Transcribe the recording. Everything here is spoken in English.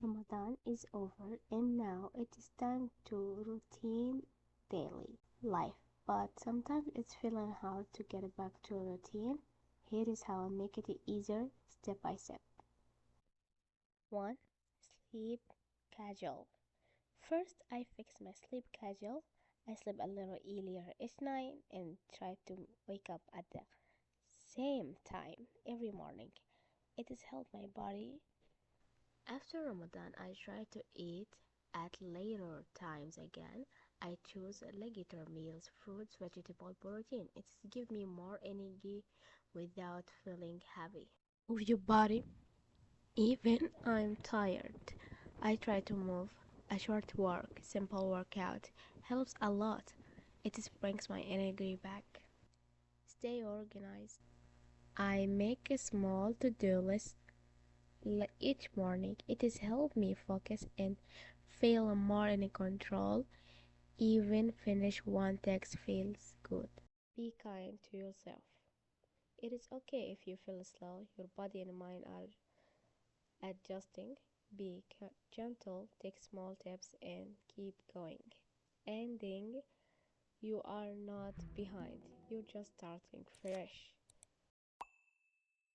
Ramadan is over and now it is time to routine daily life. But sometimes it's feeling hard to get back to a routine. Here is how I make it easier step by step. 1. Sleep schedule. First, I fix my sleep schedule. I sleep a little earlier each night and try to wake up at the same time every morning. It has helped my body. After Ramadan, I try to eat at later times again. I choose regular meals, fruits, vegetable, protein. It gives me more energy without feeling heavy. Move your body. Even I'm tired, I try to move. A short walk, simple workout helps a lot. It just brings my energy back. Stay organized. I make a small to-do list each morning. It has helped me focus and feel more in control. Even finish one text feels good. Be kind to yourself. It is okay if you feel slow. Your body and mind are adjusting. Be gentle, take small steps, and keep going. Ending, you are not behind, you're just starting fresh.